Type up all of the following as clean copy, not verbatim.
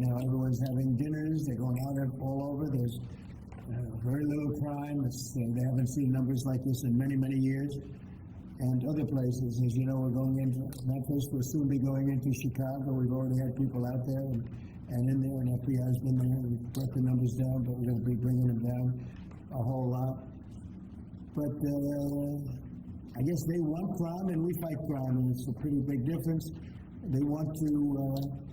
now. Everyone's having dinners. They're going out all over. There's very little crime. They haven't seen numbers like this in many, many years. And other places, as you know, we're going into, Memphis, we'll soon be going into Chicago. We've already had people out there and in there, and FBI's been there. We've brought the numbers down, but we're going to be bringing them down a whole lot. But I guess they want crime and we fight crime, and it's a pretty big difference. They want to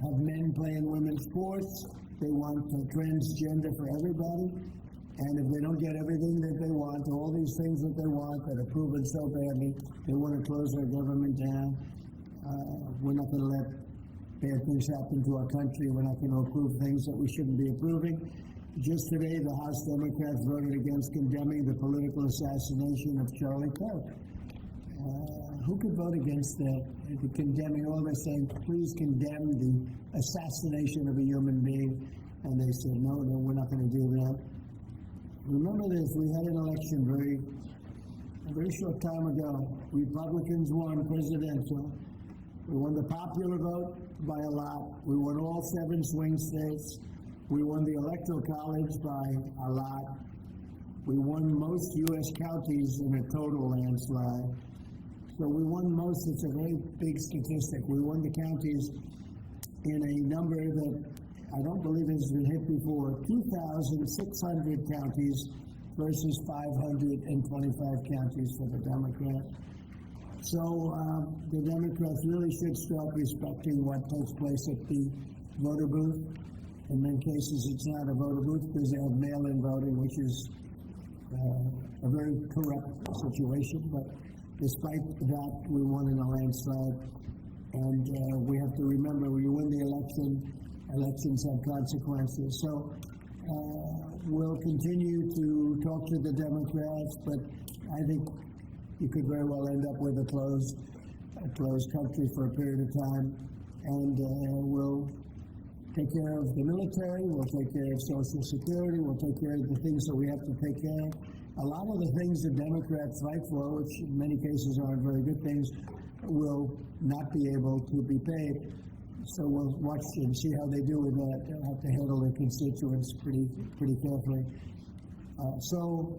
have men playing women's sports. They want transgender for everybody. And if they don't get everything that they want, all these things that they want that are proven so badly, they want to close our government down. We're not going to let bad things happen to our country. We're not going to approve things that we shouldn't be approving. Just today, the House Democrats voted against condemning the political assassination of Charlie Kirk. Who could vote against that? Condemning, all they're saying, please condemn the assassination of a human being. And they said, no, we're not going to do that. Remember this, we had an election a very short time ago. Republicans won presidential. We won the popular vote by a lot. We won all 7 swing states. We won the Electoral College by a lot. We won most U.S. counties in a total landslide. So we won most. It's a very big statistic. We won the counties in a number that I don't believe has been hit before. 2,600 counties versus 525 counties for the Democrats. So the Democrats really should start respecting what takes place at the voter booth. In many cases, it's not a voter booth because they have mail-in voting, which is a very corrupt situation. But despite that, we won in a landslide. And we have to remember, when you win the election, elections have consequences. So we'll continue to talk to the Democrats, but I think you could very well end up with a closed country for a period of time. And we'll take care of the military, we'll take care of Social Security, we'll take care of the things that we have to take care of. A lot of the things the Democrats fight for, which in many cases aren't very good things, will not be able to be paid. So we'll watch and see how they do with that. They'll have to handle their constituents pretty carefully. So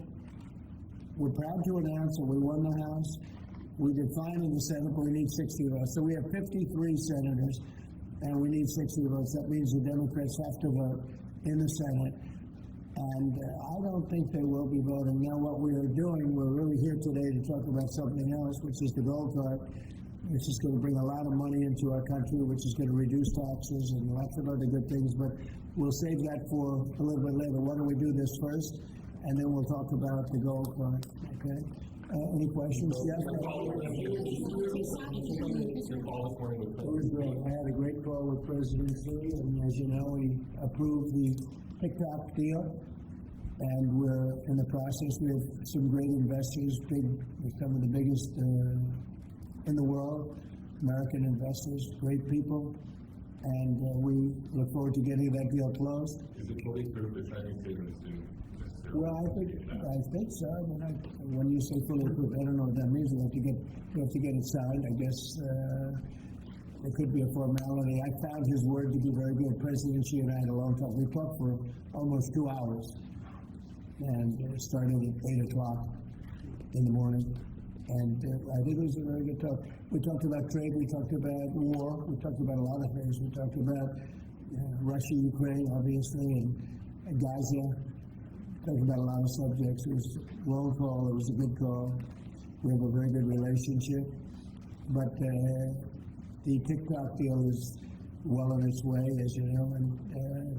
we're proud to announce that we won the House. We did fine in the Senate, but we need 60 votes. So we have 53 senators, and we need 60 votes. That means the Democrats have to vote in the Senate. And I don't think they will be voting. Now, what we are doing, we're really here today to talk about something else, which is the gold card, which is going to bring a lot of money into our country, which is going to reduce taxes and lots of other good things. But we'll save that for a little bit later. Why don't we do this first, and then we'll talk about the gold card, okay? Any questions? Yes? It was great. I had a great call with President Xi, and as you know, he approved the TikTok deal, and we're in the process. We have some great investors, some of the biggest in the world, American investors, great people, and we look forward to getting that deal closed. Is it fully approved? The Chinese statement soon? Well, I think so. I mean, when you say fully approved, I don't know what that means. You have to get it signed. I guess it could be a formality. I found his word to be very good. President Xi and I had a long talk. We talked for almost 2 hours, and it started at 8 o'clock in the morning. And I think it was a very good talk. We talked about trade. We talked about war. We talked about a lot of things. We talked about Russia, Ukraine, obviously, and Gaza. Talked about a lot of subjects. It was a long call. It was a good call. We have a very good relationship. But the TikTok deal is well on its way, as you know, and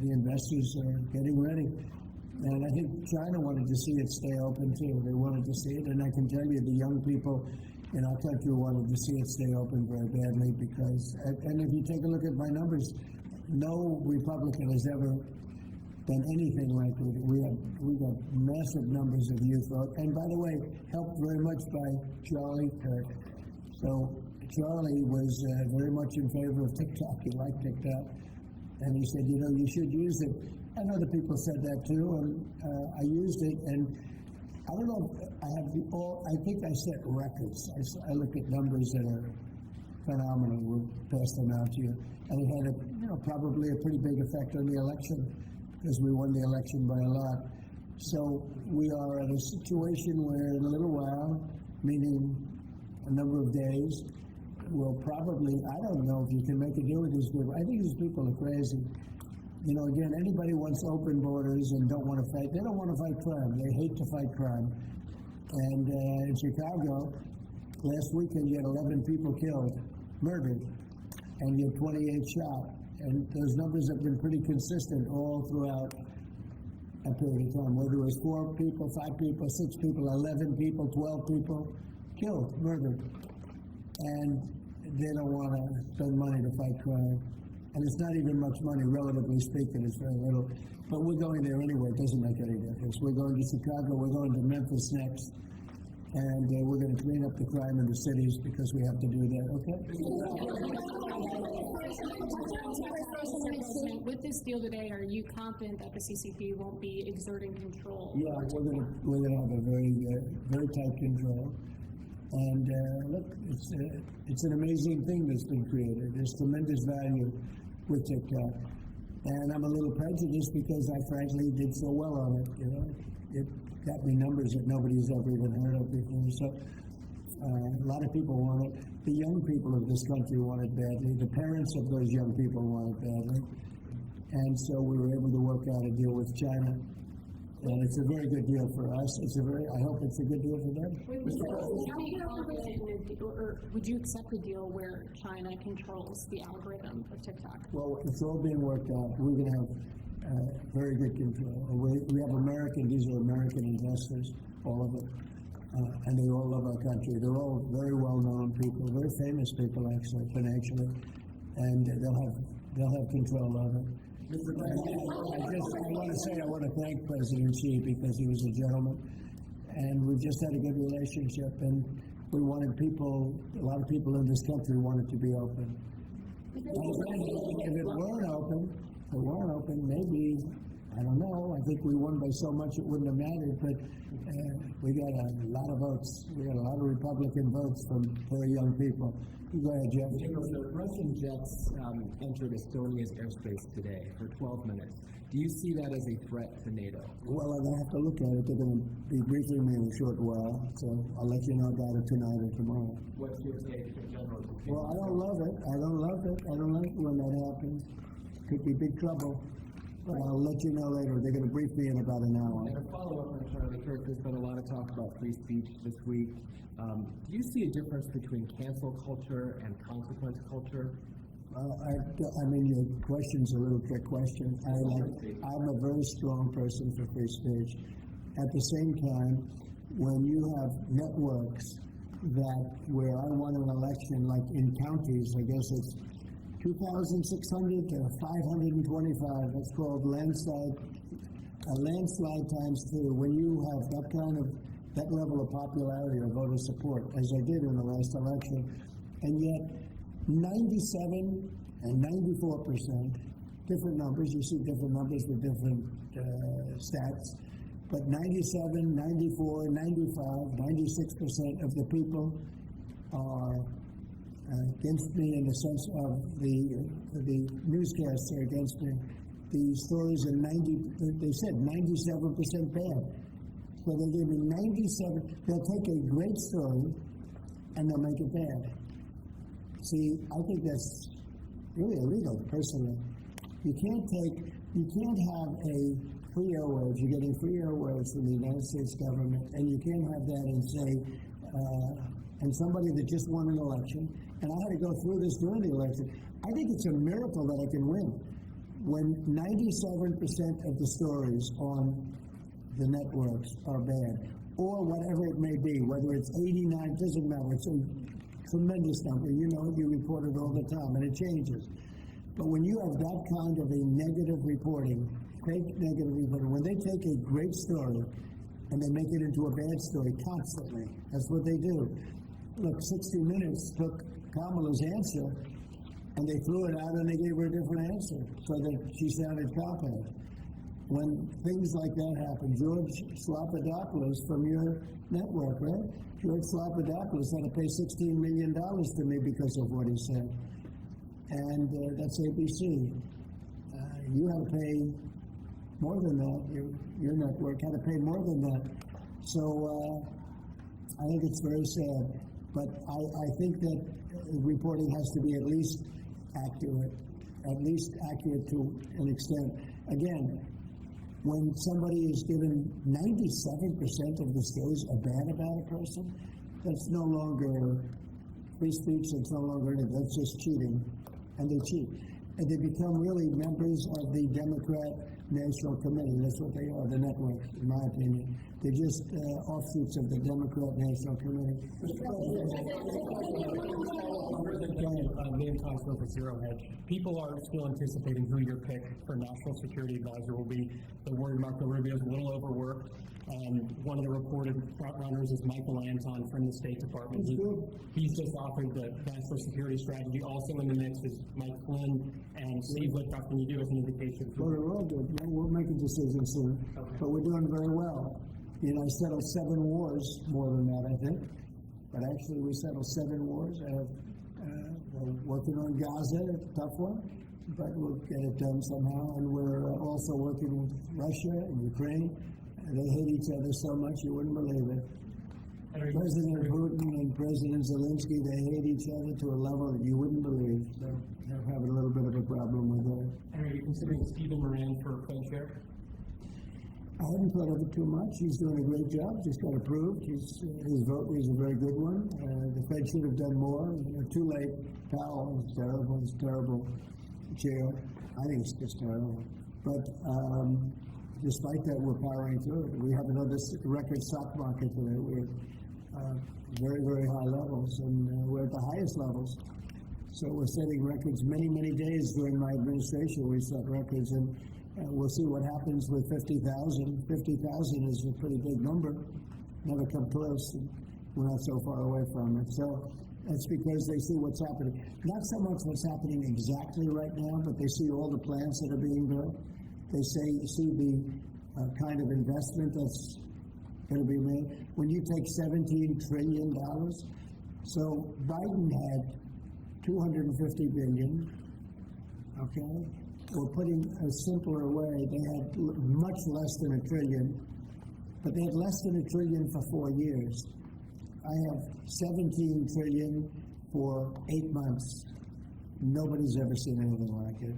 the investors are getting ready. And I think China wanted to see it stay open too. They wanted to see it, and I can tell you the young people in our country wanted to see it stay open very badly because, and if you take a look at my numbers, no Republican has ever done anything like it. We got massive numbers of youth vote, and by the way, helped very much by Charlie Kirk. So Charlie was very much in favor of TikTok. He liked TikTok, and he said, you know, you should use it. And other people said that too, and I used it, and I don't know if I have I think I set records. I look at numbers that are phenomenal. We'll pass them out to you. And it had probably a pretty big effect on the election because we won the election by a lot. So we are at a situation where in a little while, meaning a number of days, we'll probably, I don't know if you can make a deal with these people. I think these people are crazy. Again, anybody wants open borders and don't want to fight. They don't want to fight crime. They hate to fight crime. And in Chicago, last weekend you had 11 people killed, murdered, and you had 28 shot. And those numbers have been pretty consistent all throughout a period of time, whether it was 4 people, 5 people, 6 people, 11 people, 12 people killed, murdered. And they don't want to spend money to fight crime. And it's not even much money, relatively speaking, it's very little. But we're going there anyway, it doesn't make any difference. We're going to Chicago, we're going to Memphis next, and we're going to clean up the crime in the cities because we have to do that, okay? With this deal today, are you confident that the CCP won't be exerting control? Yeah, we're going to have a very tight control. And look, it's an amazing thing that's been created. There's tremendous value with TikTok. And I'm a little prejudiced because I frankly did so well on it. It got me numbers that nobody's ever even heard of before. So a lot of people want it. The young people of this country want it badly. The parents of those young people want it badly. And so we were able to work out a deal with China. And it's a very good deal for us. I hope it's a good deal for them. Would you accept a deal where China controls the algorithm of TikTok? Well, it's all being worked out. We're going to have very good control. We have these are American investors, all of it. And they all love our country. They're all very well-known people, very famous people, actually, financially. And they'll have control of it. I want to thank President Xi because he was a gentleman, and we've just had a good relationship, and we wanted a lot of people in this country wanted to be open. And if it weren't open, maybe, I don't know, I think we won by so much it wouldn't have mattered, but we got a lot of votes. We got a lot of Republican votes from very young people. Go ahead, Jeff. The Russian jets entered Estonia's airspace today for 12 minutes. Do you see that as a threat to NATO? Well, I have to look at it. They're going to be briefing me in a short while, so I'll let you know about it tonight or tomorrow. What's your take in general? Well, I don't love it. I don't like it when that happens. Could be big trouble. But I'll let you know later. They're going to brief me in about an hour. And a follow-up on Charlie Kirk. There's been a lot of talk about free speech this week. Do you see a difference between cancel culture and consequence culture? I mean, your question's a little trick question. I'm a very strong person for free speech. At the same time, when you have networks where I won an election, like in counties, I guess it's 2,600 to 525. That's called landslide times 2. When you have that level of popularity or voter support, as I did in the last election, and yet 97 and 94%, different numbers. You see different numbers with different stats, but 97, 94, 95, 96% of the people are against me in the sense of the newscasts are against me. The stories are they said 97% bad. So they give me 97, they'll take a great story and they'll make it bad. See, I think that's really illegal, personally. You can't have a free airwaves, you're getting free airwaves from the United States government, and you can't have that and say, and somebody that just won an election, and I had to go through this during the election. I think it's a miracle that I can win. When 97% of the stories on the networks are bad, or whatever it may be, whether it's 89, doesn't matter, it's a tremendous number. You report it all the time, and it changes. But when you have that kind of a negative reporting, fake negative reporting, when they take a great story and they make it into a bad story constantly, that's what they do. Look, 60 Minutes took Kamala's answer, and they threw it out and they gave her a different answer so that she sounded confident. when things like that happen. George Slopadopoulos from your network, right? George Slopadopoulos had to pay $16 million to me because of what he said. And that's ABC. You had to pay more than that. Your network had to pay more than that. So I think it's very sad. But I think that reporting has to be at least accurate to an extent. Again, when somebody is given 97% of the stories are bad about a person, that's no longer free speech, that's no longer anything, that's just cheating. And they cheat. And they become really members of the Democrat National Committee. That's what they are, the networks, in my opinion. They're just offshoots of the Democrat National Committee. Name Constable for Zero Hedge. People are still anticipating who your pick for National Security Advisor will be. They're worried Marco Rubio is a little overworked. One of the reported front runners is Michael Anton from the State Department. He's just offered the national security strategy. Also in the mix is Mike Flynn and Steve Witkoff. Can you give us an indication? Well, they're all good. We're making decisions soon, but we're doing very well. You know, I settled 7 wars, more than that, I think. But actually, we settled 7 wars. We're working on Gaza, a tough one, but we'll get it done somehow. And we're also working with Russia and Ukraine. They hate each other so much you wouldn't believe it. President Putin and President Zelensky, they hate each other to a level that you wouldn't believe. So they're having a little bit of a problem with that. And are you considering Stephen Moran for co-chair? I haven't thought of it too much. He's doing a great job. Just got approved. His vote was a very good one. The Fed should have done more. Too late. Powell is terrible. He's terrible chair. I think it's just terrible. But despite that, we're powering through it. We have another record stock market today. We're very, very high levels, and we're at the highest levels. So we're setting records many, many days during my administration. We set records, and we'll see what happens with 50,000. 50,000 is a pretty big number. Never come close. We're not so far away from it. So that's because they see what's happening. Not so much what's happening exactly right now, but they see all the plants that are being built. They see the kind of investment that's going to be made. When you take $17 trillion, so Biden had $250 billion, okay? Or putting a simpler way, they had much less than $1 trillion, but they had less than $1 trillion for 4 years. I have $17 trillion for 8 months. Nobody's ever seen anything like it.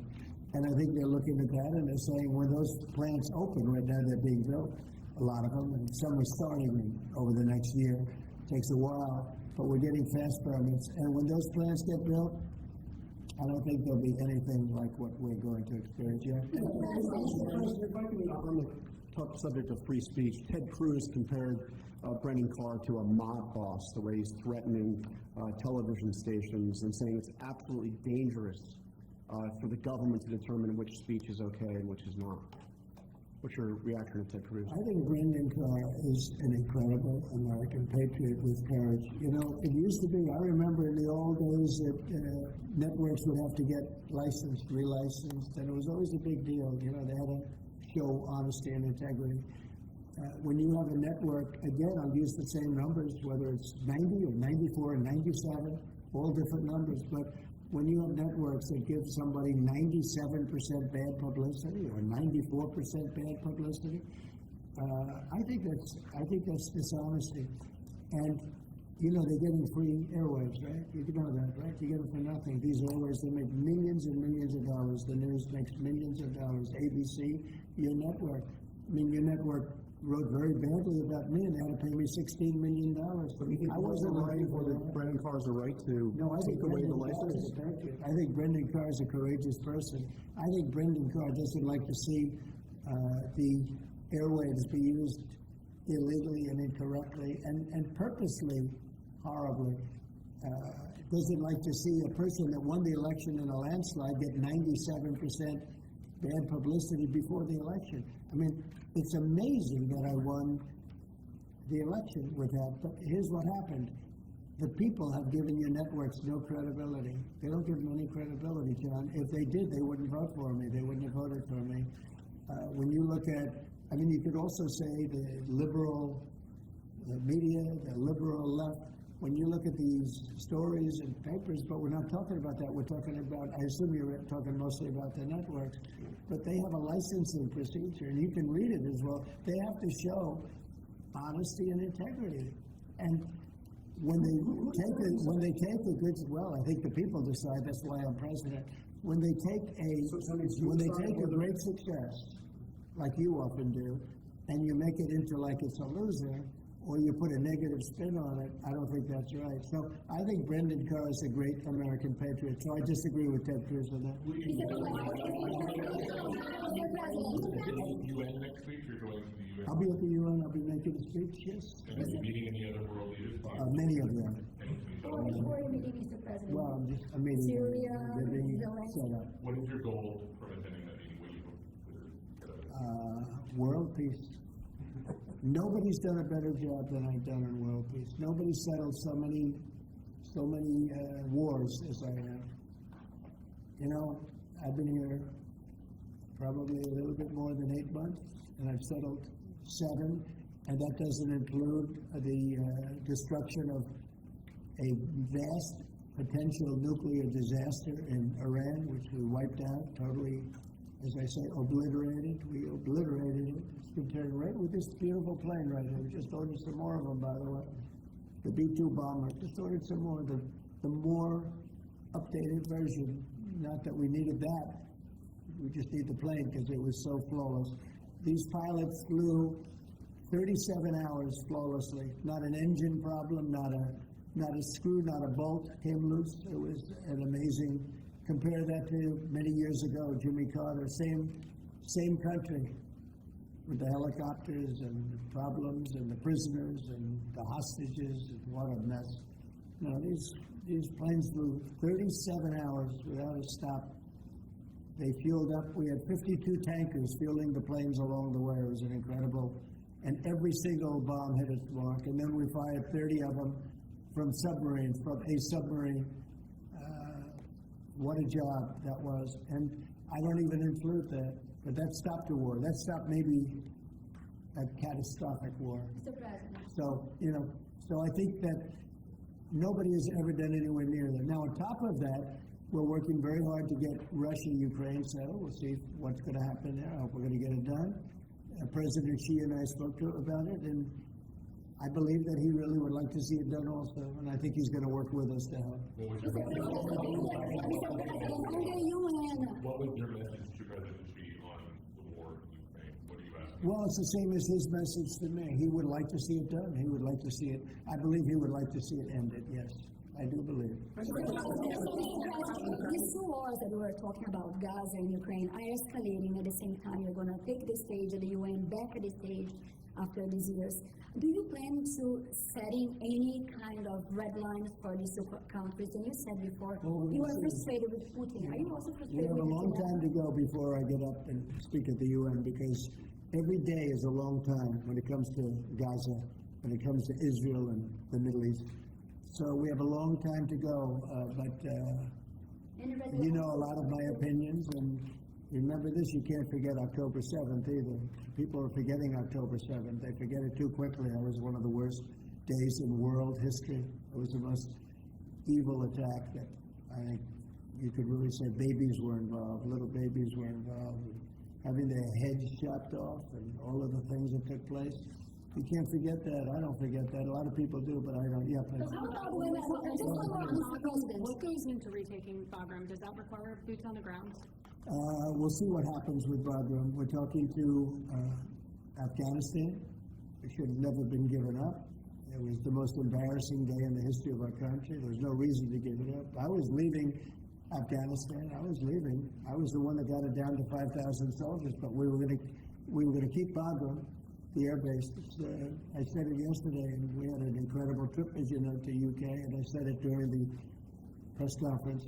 And I think they're looking at that and they're saying when those plants open, right now they're being built, a lot of them, and some are starting over the next year. It takes a while, but we're getting fast permits. And when those plants get built, I don't think there'll be anything like what we're going to experience yet. On the tough subject of free speech, Ted Cruz compared Brendan Carr to a mob boss, the way he's threatening television stations and saying it's absolutely dangerous for the government to determine which speech is okay and which is not. What's your reaction to Ted Cruz? I think Brendan Carr is an incredible American patriot with courage. You know, it used to be, I remember in the old days that networks would have to get licensed, relicensed, and it was always a big deal. You know, they had to show honesty and integrity. When you have a network, again, I'll use the same numbers, whether it's 90 or 94 or 97, all different numbers, but when you have networks that give somebody 97% bad publicity or 94% bad publicity, I think that's dishonesty. And you know they're getting free airwaves, right? You know that, right? You get them for nothing. These airwaves, they make millions and millions of dollars. The news makes millions of dollars. ABC, your network. I mean, your network wrote very badly about me, and they had to pay me $16 million. I wasn't ready for that. Brendan Carr has a right to take away the license? I think Brendan Carr is a courageous person. I think Brendan Carr doesn't like to see the airwaves be used illegally and incorrectly and purposely horribly. Doesn't like to see a person that won the election in a landslide get 97% bad publicity before the election. I mean, it's amazing that I won the election with that, but here's what happened. The people have given your networks no credibility. They don't give them any credibility, John. If they did, they wouldn't vote for me. They wouldn't have voted for me. when you look at, I mean, you could also say the liberal media, the liberal left, when you look at these stories and papers, but we're not talking about that. We're talking about, I assume you're talking mostly about the networks, but they have a licensing procedure, and you can read it as well. They have to show honesty and integrity. And when they take a good, well, I think the people decide, that's why I'm president. When they take a great success, like you often do, and you make it into like it's a loser, or you put a negative spin on it, I don't think that's right. So I think Brendan Carr is a great American patriot. So I disagree with Ted Cruz on that. UN next week, you're going to the UN. I'll be at the UN. I'll be making a speech. Yes. And are you meeting any other world leaders? Many of them. Where are you meeting, Mr. President? Well, I'm meeting Syria, living Zelensky. set up. What is your goal from attending that meeting? What do you hope to World peace. Nobody's done a better job than I've done in world peace. Nobody's settled so many wars as I have. You know, I've been here probably a little bit more than 8 months, and I've settled 7, and that doesn't include the destruction of a vast potential nuclear disaster in Iran, which we wiped out totally, as I say, obliterated. We obliterated it. It's been turned right with this beautiful plane right here. We just ordered some more of them, by the way. The B-2 bomber. Just ordered some more. The more updated version. Not that we needed that. We just need the plane because it was so flawless. These pilots flew 37 hours flawlessly. Not an engine problem, not a screw, not a bolt came loose. It was an amazing. Compare that to many years ago, Jimmy Carter, same country, with the helicopters and the problems and the prisoners and the hostages. And what a mess. No, these planes flew 37 hours without a stop. They fueled up. We had 52 tankers fueling the planes along the way. It was an incredible, and every single bomb hit its mark. And then we fired 30 of them from submarines, from a submarine. What a job that was. And I don't even include that, but that stopped a war. That stopped maybe a catastrophic war. Mr. President. So, so I think that nobody has ever done anywhere near that. Now, on top of that, we're working very hard to get Russia-Ukraine settled. We'll see what's going to happen there. I hope we're going to get it done. President Xi and I spoke to about it, and I believe that he really would like to see it done also, and I think he's going to work with us to help. What was your message to President Xi on the war in Ukraine? What do you ask him? Well, it's the same as his message to me. He would like to see it done. He would like to see it. I believe he would like to see it ended, yes. I do believe. These 2 wars that we were talking about, Gaza and Ukraine, are escalating at the same time. You're going to take the stage of the UN back at the stage after these years. Do you plan to setting any kind of red lines for these 2 countries? And you said before, you are frustrated with Putin. Are you also frustrated We have with a long Putin? time to go before I get up and speak at the UN, because every day is a long time when it comes to Gaza, when it comes to Israel and the Middle East. So we have a long time to go, but you know a lot of my opinions, and remember this, you can't forget October 7th either. People are forgetting October 7th. They forget it too quickly. That was one of the worst days in world history. It was the most evil attack that I think you could really say babies were involved, little babies were involved, having their heads chopped off and all of the things that took place. You can't forget that. I don't forget that. A lot of people do, but I don't. Yeah, please. What goes into retaking Bagram? Does that require boots on the ground? We'll see what happens with Bagram. We're talking to Afghanistan. It should have never been given up. It was the most embarrassing day in the history of our country. There was no reason to give it up. I was leaving Afghanistan. I was leaving. I was the one that got it down to 5,000 soldiers, but we were going to keep Bagram, the air base. I said it yesterday, and we had an incredible trip, as you know, to UK, and I said it during the press conference.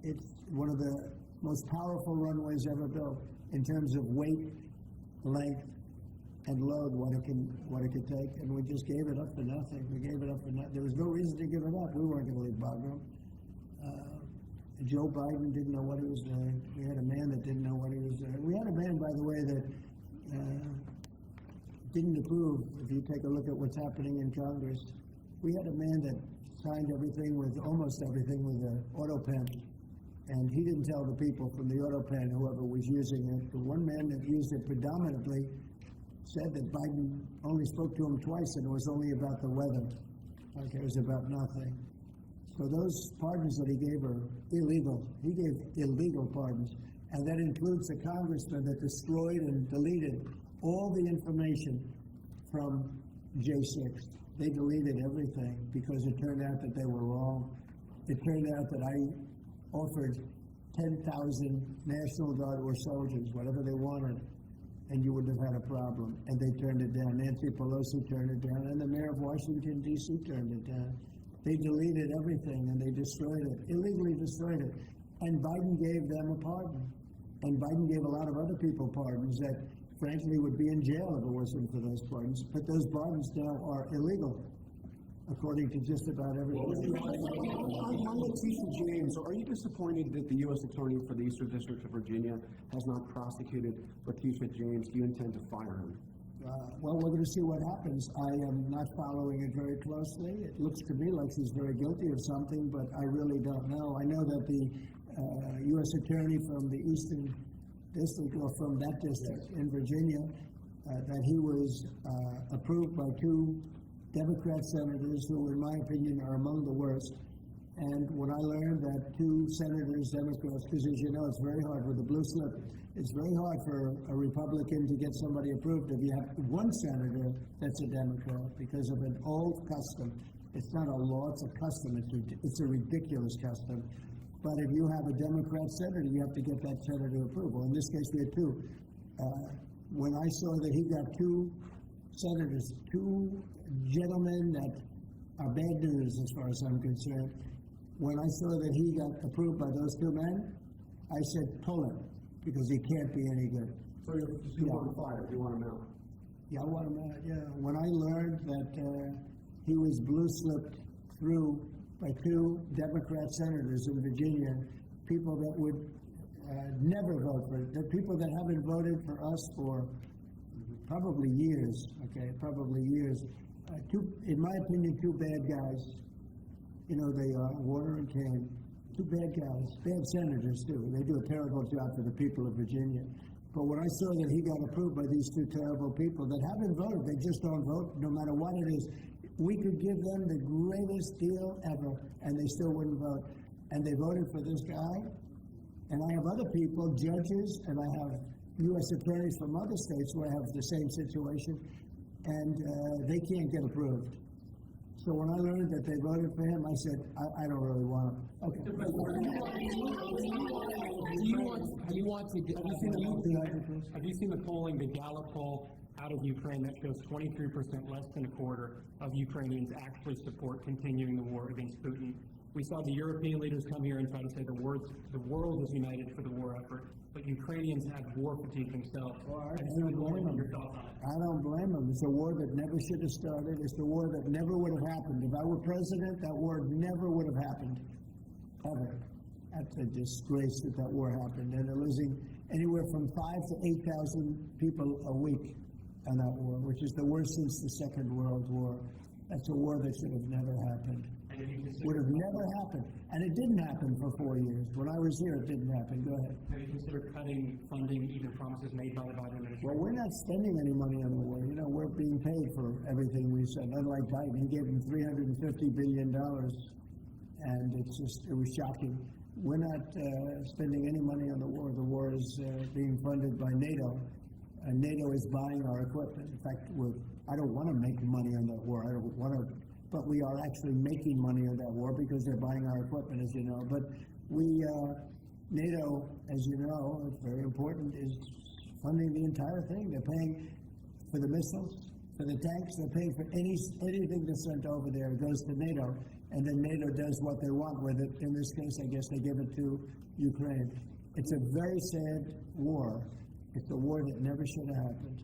It's one of the most powerful runways ever built in terms of weight, length, and load, what it could take, and we just gave it up for nothing. We gave it up for nothing. There was no reason to give it up. We weren't going to leave Bagram. Joe Biden didn't know what he was doing. We had a man that didn't know what he was doing. We had a man, by by the way, that didn't approve, if you take a look at what's happening in Congress. We had a man that signed everything with, almost everything with an auto pen. And he didn't tell the people from the auto pen, whoever was using it. The one man that used it predominantly said that Biden only spoke to him twice, and it was only about the weather. Okay, it was about nothing. So those pardons that he gave are illegal. He gave illegal pardons. And that includes the congressman that destroyed and deleted all the information from J6. They deleted everything because it turned out that they were wrong. It turned out that I offered 10,000 National Guard or soldiers, whatever they wanted, and you wouldn't have had a problem. And they turned it down. Nancy Pelosi turned it down, and the mayor of Washington, D.C. turned it down. They deleted everything, and they destroyed it, illegally destroyed it. And Biden gave them a pardon. And Biden gave a lot of other people pardons that, frankly, would be in jail if it wasn't for those pardons. But those pardons now are illegal, according to just about everybody. On Letitia James, are you disappointed that the U.S. Attorney for the Eastern District of Virginia has not prosecuted Letitia James? Do you intend to fire him? Well, we're going to see what happens. I am not following it very closely. It looks to me like she's very guilty of something, but I really don't know. I know that the U.S. Attorney from the Eastern District, or from that district in Virginia, that he was approved by two Democrat senators who, in my opinion, are among the worst. And when I learned that two senators, Democrats, because as you know, it's very hard with the blue slip, it's very hard for a Republican to get somebody approved if you have one senator that's a Democrat because of an old custom. It's not a law, it's a custom. It's a ridiculous custom. But if you have a Democrat senator, you have to get that senator approval. In this case, we had two. When I saw that he got two senators, two gentlemen that are bad news as far as I'm concerned, when I saw that he got approved by those two men, I said, pull him, because he can't be any good. So you want him fired, you want him out? Yeah, I want him out, yeah. When I learned that he was blue slipped through by two Democrat senators in Virginia, people that would never vote for it, the people that haven't voted for us for probably years, okay, probably years. In my opinion, two bad guys. You know, they are Warner and Kane. Two bad guys, bad senators too. They do a terrible job for the people of Virginia. But when I saw that he got approved by these two terrible people that haven't voted, they just don't vote no matter what it is, we could give them the greatest deal ever, and they still wouldn't vote. And they voted for this guy. And I have other people, judges, and I have U.S. attorneys from other states where I have the same situation, and they can't get approved. So when I learned that they voted for him, I said, I don't really want him. Okay. Have you seen the polling, the Gallup poll out of Ukraine that shows 23%, less than a quarter of Ukrainians actually support continuing the war against Putin? We saw the European leaders come here and try to say the world is united for the war effort, but Ukrainians have war fatigue themselves. I don't blame them. I don't blame them. It's a war that never should have started. It's the war that never would have happened. If I were president, that war never would have happened, ever. That's a disgrace that that war happened. And they're losing anywhere from 5,000 to 8,000 people a week in that war, which is the worst since the Second World War. That's a war that should have never happened. Would have never happened. And it didn't happen for 4 years. When I was here, it didn't happen. Go ahead. Have you considered cutting funding, even promises made by the Biden administration? Well, we're not spending any money on the war. You know, we're being paid for everything we said. Unlike Biden, he gave him $350 billion. And it was shocking. We're not spending any money on the war. The war is being funded by NATO. And NATO is buying our equipment. In fact, I don't want to make money on that war. I don't want to. But we are actually making money on that war because they're buying our equipment, as you know. But NATO, as you know, it's very important, is funding the entire thing. They're paying for the missiles, for the tanks. They're paying for anything that's sent over there. It goes to NATO, and then NATO does what they want with it. In this case, I guess they give it to Ukraine. It's a very sad war, It's a war that never should have happened.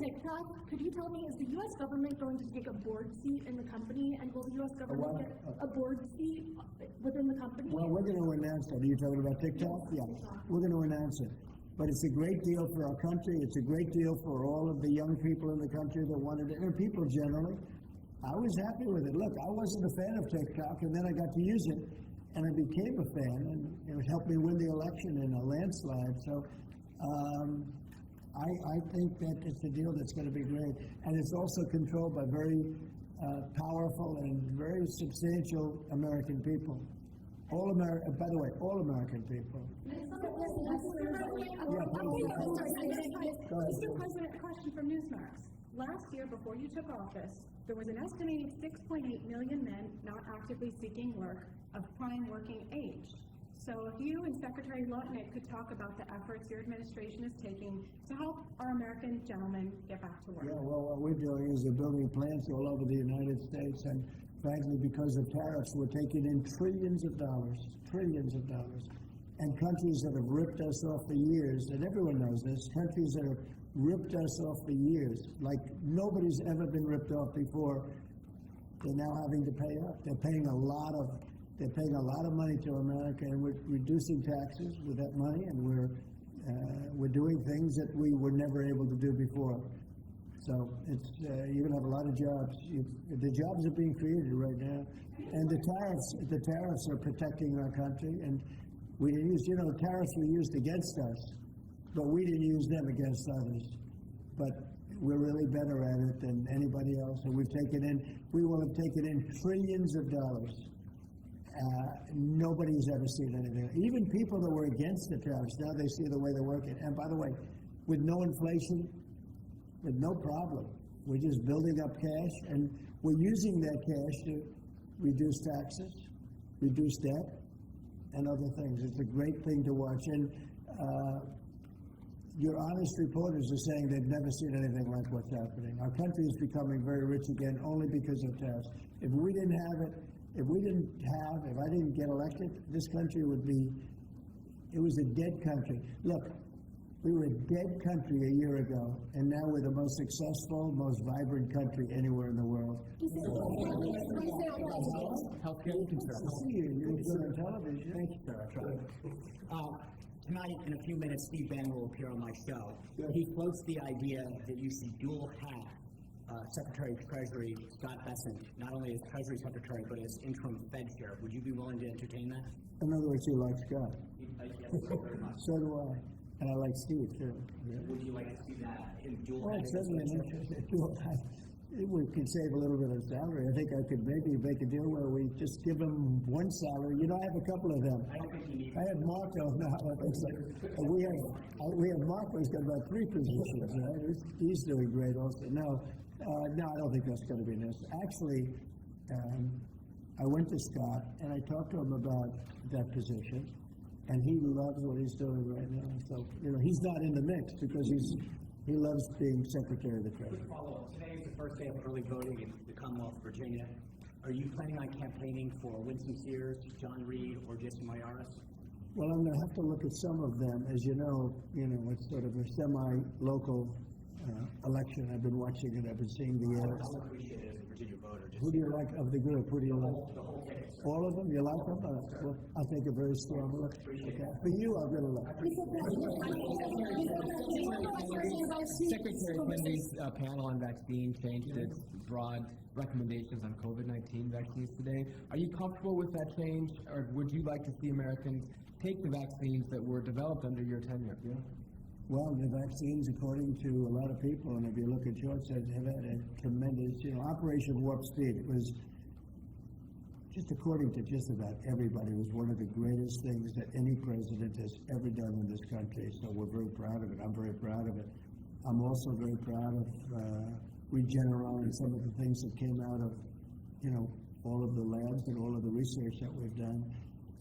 TikTok, could you tell me, is the U.S. government going to take a board seat in the company, and will the U.S. government get a board seat within the company? Well, we're going to announce that. Are you talking about TikTok? Yeah, we're going to announce it. But it's a great deal for our country. It's a great deal for all of the young people in the country that wanted it, and people generally. I was happy with it. Look, I wasn't a fan of TikTok, and then I got to use it, and I became a fan, and it helped me win the election in a landslide. So I think that it's a deal that's going to be great. And it's also controlled by very powerful and very substantial American people. By the way, all American people. Mr. President, question from Newsmax. Last year, before you took office, there was an estimated 6.8 million men not actively seeking work of prime working age. So if you and Secretary Lutnick could talk about the efforts your administration is taking to help our American gentlemen get back to work. Yeah, well, what we're doing is we're building plants all over the United States, and frankly, because of tariffs, we're taking in trillions of dollars, and countries that have ripped us off for years, and everyone knows this, countries that have ripped us off for years, like nobody's ever been ripped off before, they're now having to pay up. They're paying a lot of money to America, and we're reducing taxes with that money, and we're doing things that we were never able to do before. So it's you're going to have a lot of jobs. The jobs are being created right now, and the tariffs are protecting our country. And we didn't use, tariffs were used against us, but we didn't use them against others. But we're really better at it than anybody else, and we will have taken in trillions of dollars. Nobody's ever seen anything. Even people that were against the tariffs, now they see the way they're working. And by the way, with no inflation, with no problem, we're just building up cash, and we're using that cash to reduce taxes, reduce debt, and other things. It's a great thing to watch. And your honest reporters are saying they've never seen anything like what's happening. Our country is becoming very rich again only because of tariffs. If I didn't get elected, this country it was a dead country. Look, we were a dead country a year ago, and now we're the most successful, most vibrant country anywhere in the world. Healthcare concerns. You're good on television. Thank you, sir. Tonight, in a few minutes, Steve Bannon will appear on my show. He floats the idea that you should dual hat Secretary of Treasury Scott Bessent, not only as Treasury Secretary, but as interim Fed chair. Would you be willing to entertain that? In other words, you like Scott. Yes, very much. So do I. And I like Steve, too. Would you like to see that in dual Well, hat? it's certainly an interesting dual hat. We could save a little bit of salary. I think I could maybe make a deal where we just give him one salary. I have a couple of them. I don't think you need. I have Marco now. We have Marco. He's got about 3 positions. Right? He's doing great also. No, I don't think that's going to be necessary. Actually, I went to Scott and I talked to him about that position, and he loves what he's doing right now. So he's not in the mix because he loves being Secretary of the Treasury. Quick follow-up. Today is the first day of early voting in the Commonwealth of Virginia. Are you planning on campaigning for Winston Sears, John Reed, or Jason Mayaris? Well, I'm going to have to look at some of them. As you know, it's sort of a semi-local election. I've been watching it. I've been seeing the ads. I'll appreciate it as a Virginia voter. Who do you like of the group? Who do you like? The whole ticket. All of them? You like them? Well, I'll take a very strong look. Okay. For you, I'll get a look. Secretary Kennedy's panel on vaccine changed its broad recommendations on COVID-19 vaccines today. Are you comfortable with that change, or would you like to see Americans take the vaccines that were developed under your tenure? Yeah. Well, the vaccines, according to a lot of people, and if you look at short sides, have had a tremendous, Operation Warp Speed. It was, just according to just about everybody, was one of the greatest things that any president has ever done in this country. So we're very proud of it. I'm very proud of it. I'm also very proud of Regeneron and some of the things that came out of, all of the labs and all of the research that we've done.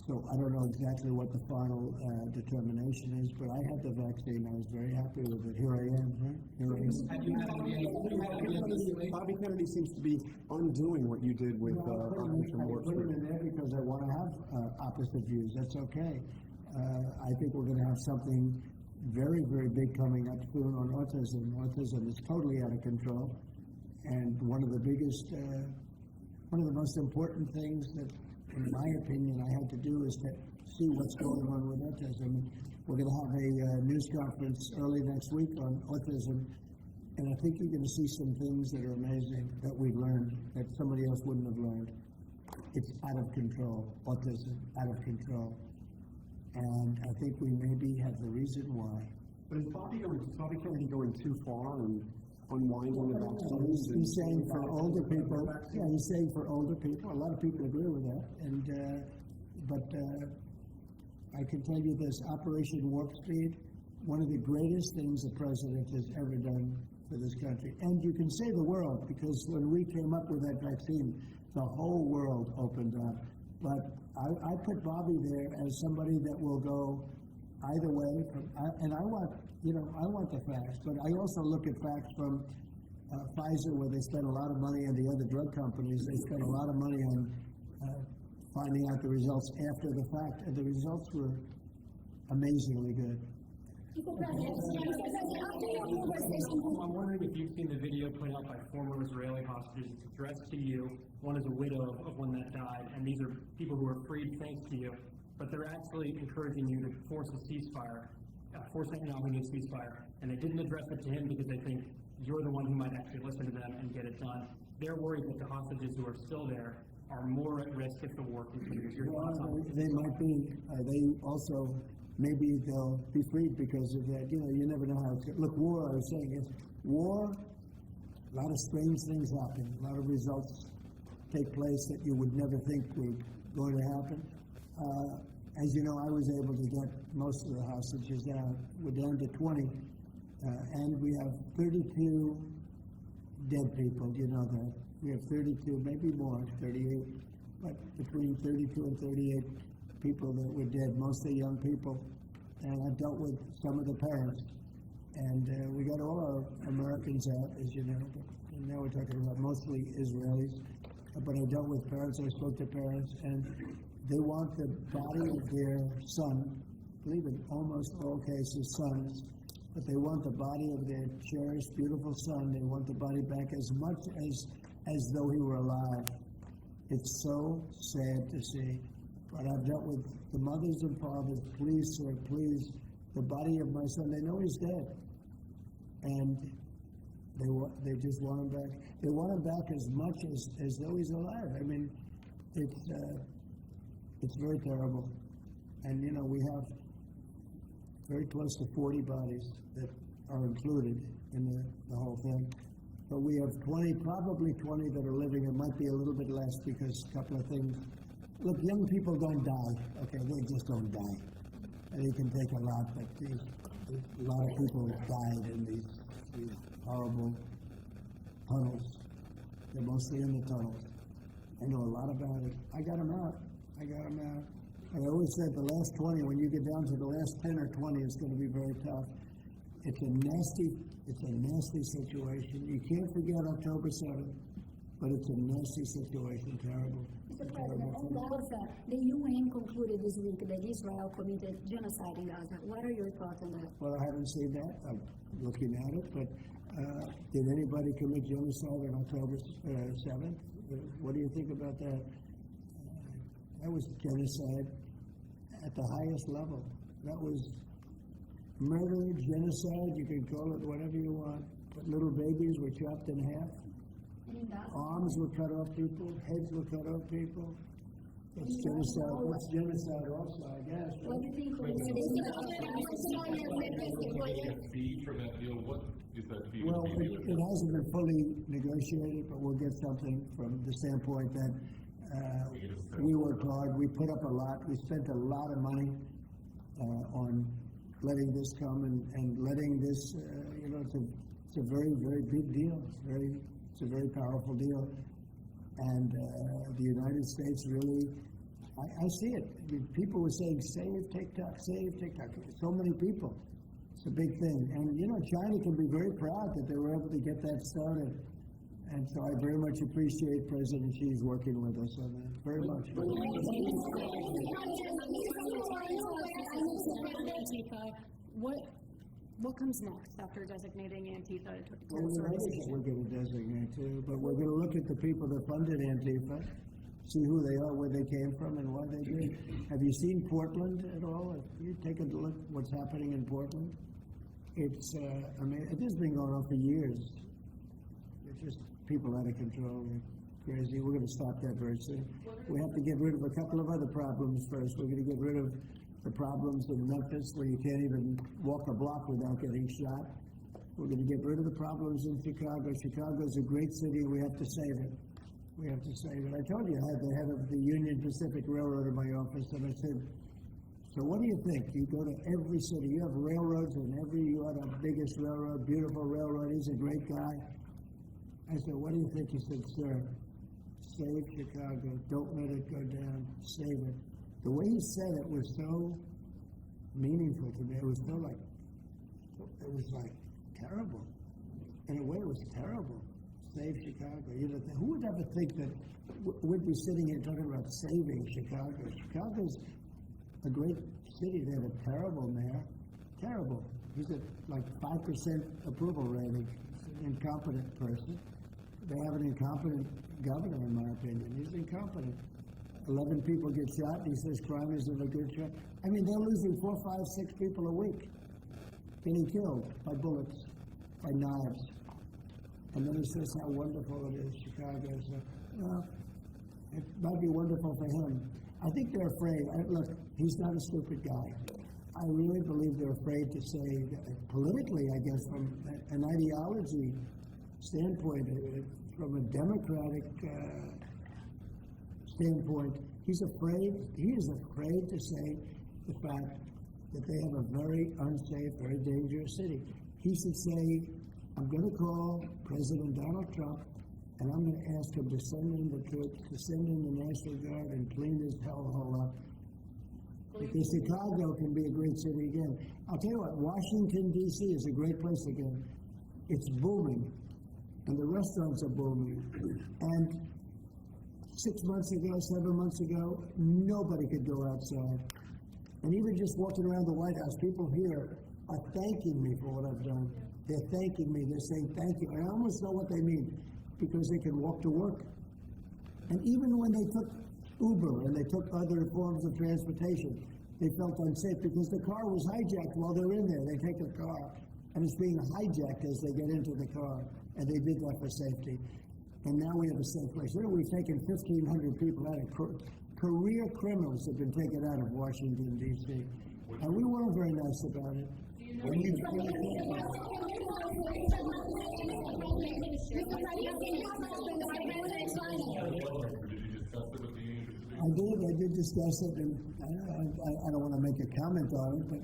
So I don't know exactly what the final determination is, but I had the vaccine. I was very happy with it. Here I am, right? Here I am. Bobby Kennedy seems to be undoing what you did with Operation Warp Put it Speed. in there because I want to have opposite views. That's okay. I think we're going to have something very, very big coming up soon on autism. Autism is totally out of control. And one of the most important things that, in my opinion, I had to do is to see what's going on with autism. We're going to have a news conference early next week on autism, and I think you're going to see some things that are amazing that we've learned that somebody else wouldn't have learned. It's out of control, autism, out of control. And I think we maybe have the reason why. But is Bobby Kennedy going too far and unwinding the vaccines? He's saying for older people, yeah, he's saying for older people. A lot of people agree with that. And but I can tell you this: Operation Warp Speed, one of the greatest things the president has ever done for this country. And you can say the world, because when we came up with that vaccine, the whole world opened up. But I put Bobby there as somebody that will go either way. And I want the facts, but I also look at facts from Pfizer, where they spent a lot of money, and the other drug companies, they spent a lot of money on finding out the results after the fact, and the results were amazingly good. I'm wondering if you've seen the video put out by former Israeli hostages. It's addressed to you. One is a widow of one that died, and these are people who are freed thanks to you. But they're actually encouraging you to force a ceasefire, force an economic ceasefire. And they didn't address it to him because they think you're the one who might actually listen to them and get it done. They're worried that the hostages who are still there are more at risk if the war continues. Well, they might be. They also, maybe they'll be freed because of that. You never know how it's going. Look, war, I was saying, is war, a lot of strange things happen. A lot of results take place that you would never think were going to happen. As you know, I was able to get most of the hostages out. We're down to 20, and we have 32 dead people. You know that. We have 32, maybe more, 38, but between 32 and 38 people that were dead, mostly young people. And I've dealt with some of the parents. And we got all our Americans out, as you know, but now we're talking about mostly Israelis. But I dealt with parents, I spoke to parents, and they want the body of their son, I believe in almost all cases sons, but they want the body of their cherished, beautiful son. They want the body back as much as though he were alive. It's so sad to see. But I've dealt with the mothers and fathers, please, sir, please, the body of my son, they know he's dead. And they just want him back. They want him back as much as though he's alive. I mean, it's very terrible. And, we have very close to 40 bodies that are included in the whole thing. But we have 20, probably 20 that are living. It might be a little bit less because a couple of things. Look, young people don't die. Okay, they just don't die. And it can take a lot, but a lot of people died in these horrible tunnels. They're mostly in the tunnels. I know a lot about it. I got them out. I always said the last 20, when you get down to the last 10 or 20, it's going to be very tough. It's a nasty situation. You can't forget October 7th, but it's a nasty situation, terrible. Mr. President, on Gaza, the UN concluded this week that Israel committed genocide in Gaza. What are your thoughts on that? Well, I haven't seen that. I'm looking at it, but did anybody commit genocide on October 7th? What do you think about that? That was genocide at the highest level. That was murder, genocide, you can call it whatever you want. But little babies were chopped in half. Arms were cut off people, heads were cut off people. That's genocide. That's genocide also, I guess. Right? What do you think? Fee for that deal? What is that fee? Well, it hasn't been fully negotiated, but we'll get something from the standpoint that we worked hard. We put up a lot. We spent a lot of money on letting this come and letting this. It's a very, very big deal. It's a very powerful deal. And the United States really, I see it. People were saying, save TikTok, save TikTok. So many people. It's a big thing. And, China can be very proud that they were able to get that started. And so I very much appreciate President Xi's working with us on that. Very much. what comes next after designating Antifa to Well, there are others that we're going to designate too, but we're going to look at the people that funded Antifa, see who they are, where they came from, and why they did. Have you seen Portland at all? Have you taken a look at what's happening in Portland? It's, I mean, it has been going on for years. It's just people out of control. They're crazy. We're going to stop that very soon. We have to get rid of a couple of other problems first. We're going to get rid of the problems in Memphis where you can't even walk a block without getting shot. We're going to get rid of the problems in Chicago. Chicago's a great city. We have to save it. We have to save it. I told you I had the head of the Union Pacific Railroad in my office, and I said, so what do you think? You go to every city. You have railroads in you are the biggest railroad, beautiful railroad. He's a great guy. I said, what do you think? He said, sir, save Chicago. Don't let it go down. Save it. The way he said it was so meaningful to me. It was so it was like terrible. In a way, it was terrible. Save Chicago. You know, who would ever think that we'd be sitting here talking about saving Chicago? Chicago's a great city. They have a terrible mayor. Terrible. He's at like 5% approval rating. An incompetent person. They have an incompetent governor, in my opinion. He's incompetent. 11 people get shot. He says crime isn't a good shot. I mean, they're losing 4, 5, 6 people a week getting killed by bullets, by knives. And then he says how wonderful it is, Chicago. So, well, it might be wonderful for him. I think they're afraid. Look, he's not a stupid guy. I really believe they're afraid to say, politically, I guess, from an ideology standpoint, from a democratic standpoint, he is afraid to say the fact that they have a very unsafe, very dangerous city. He should say, I'm going to call President Donald Trump, and I'm going to ask him to send in the troops, to send in the National Guard and clean this hellhole up. Because Chicago can be a great city again. I'll tell you what, Washington, D.C. is a great place again. It's booming, and the restaurants are booming. And 6 months ago, 7 months ago, nobody could go outside. And even just walking around the White House, people here are thanking me for what I've done. They're thanking me. They're saying thank you. And I almost know what they mean, because they can walk to work. And even when they took Uber and they took other forms of transportation, they felt unsafe because the car was hijacked while they're in there. They take a car, and it's being hijacked as they get into the car. And they did that for safety. And now we have a safe place. You know, we've taken 1,500 people out of career criminals have been taken out of Washington, D.C. And we weren't very nice about it. I did discuss it, and I don't want to make a comment on it, but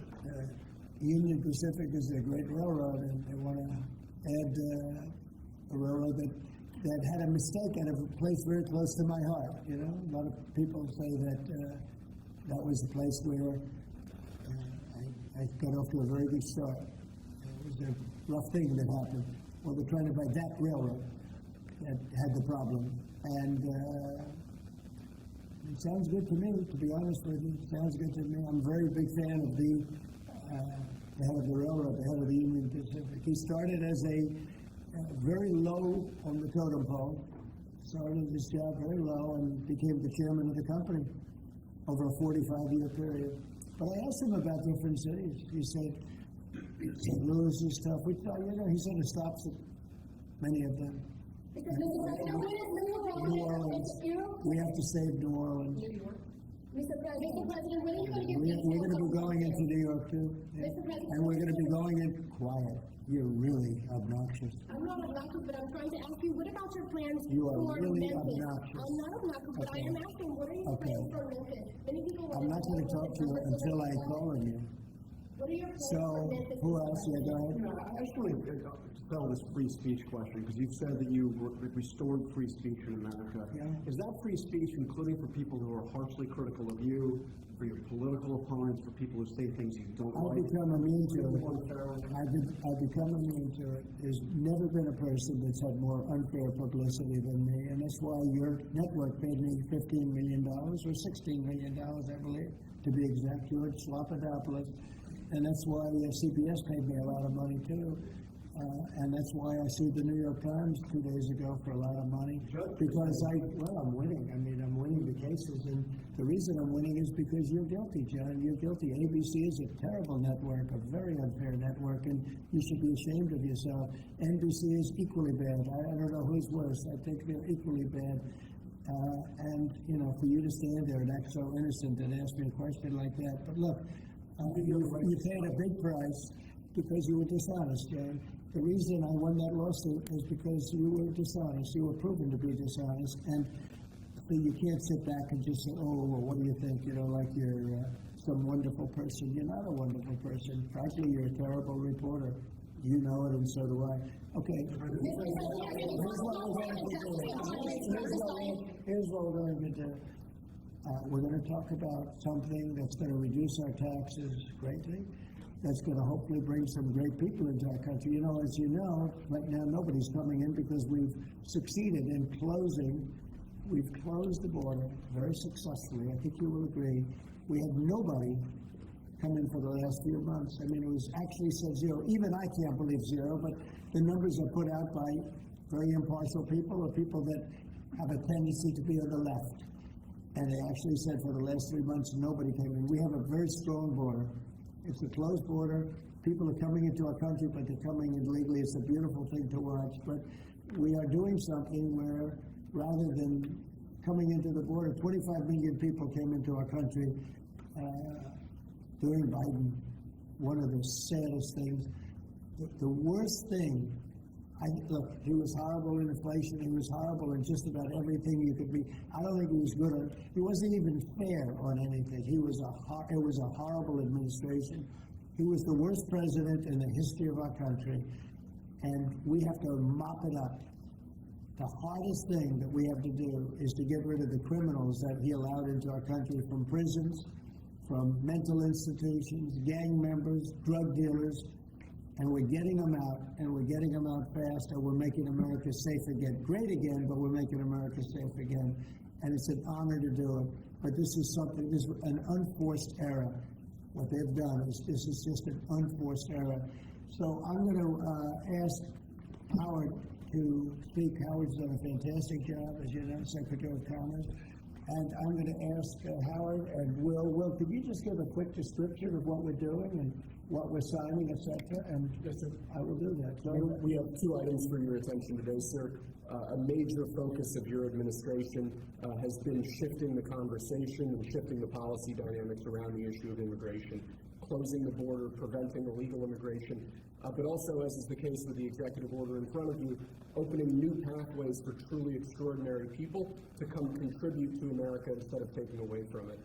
Union Pacific is a great railroad, and they want to add a railroad that had a mistake at a place very close to my heart. You know, a lot of people say that that was the place where I got off to a very good start. It was a rough thing that happened. Well, they're trying to buy that railroad that had the problem, and it sounds good to me, to be honest with you. It sounds good to me. I'm a very big fan of the head of the railroad, the head of the Union Pacific. He started as a very low on the totem pole, started his job very low, and became the chairman of the company over a 45-year period. But I asked him about different cities. He said, St. Louis is tough. He said it stops at many of them. New Orleans. We have to save New Orleans. Mr. President, when are you going to get We're going to be going into New York, too. Yeah. And we're going to be going in quiet. You're really obnoxious. I'm not obnoxious, but I'm trying to ask you, what about your plans You are for really Memphis? obnoxious. I'm not obnoxious, but I am asking, what are your plans for Memphis? Many people I'm not going to talk to you until I call on you. What are your plans So, for Memphis? who else? Yeah, go ahead. I just want to dispel this free speech question, because you've said that you restored free speech in America. Yeah. Is that free speech including for people who are harshly critical of you, for your political opponents, for people who say things you don't I've like? become immune to it. I've become immune to it. There's never been a person that's had more unfair publicity than me, and that's why your network paid me $15 million, or $16 million, I believe, to be exact, George Slopadopoulous. And that's why CBS paid me a lot of money too. And that's why I sued the New York Times 2 days ago for a lot of money. Because I'm winning. I mean, I'm winning the cases. And the reason I'm winning is because you're guilty, John. You're guilty. ABC is a terrible network, a very unfair network, and you should be ashamed of yourself. NBC is equally bad. I don't know who's worse. I think they're equally bad. And, for you to stand there and act so innocent and ask me a question like that. But look, you paid a big price because you were dishonest, John. The reason I won that lawsuit is because you were dishonest. You were proven to be dishonest. And so you can't sit back and just say, oh, well, what do you think? Like you're some wonderful person. You're not a wonderful person. Frankly, you're a terrible reporter. You know it, and so do I. Okay. Here's what we're going to do. We're going to talk about something that's going to reduce our taxes greatly. That's going to hopefully bring some great people into our country. As you know, right now nobody's coming in because we've succeeded in closing. We've closed the border very successfully. I think you will agree. We had nobody come in for the last few months. I mean, it was actually said zero. Even I can't believe zero, but the numbers are put out by very impartial people or people that have a tendency to be on the left. And they actually said for the last 3 months, nobody came in. We have a very strong border. It's a closed border. People are coming into our country, but they're coming in legally. It's a beautiful thing to watch. But we are doing something where, rather than coming into the border, 25 million people came into our country during Biden. One of the saddest things. The worst thing, look, he was horrible in inflation. He was horrible in just about everything you could be. I don't think he was good on. He wasn't even fair on anything. It was a horrible administration. He was the worst president in the history of our country, and we have to mop it up. The hardest thing that we have to do is to get rid of the criminals that he allowed into our country from prisons, from mental institutions, gang members, drug dealers. And we're getting them out, and we're getting them out fast, and we're making America safe again. Great again, but we're making America safe again. And it's an honor to do it. But this is an unforced error. What they've done is this is just an unforced error. So I'm going to ask Howard to speak. Howard's done a fantastic job, as you know, Secretary of Commerce. And I'm going to ask Howard and Will, could you just give a quick description of what we're doing and what we're signing, et cetera? And I will do that. So we have 2 items for your attention today, sir. A major focus of your administration has been shifting the conversation and shifting the policy dynamics around the issue of immigration, closing the border, preventing illegal immigration, but also, as is the case with the executive order in front of you, opening new pathways for truly extraordinary people to come contribute to America instead of taking away from it.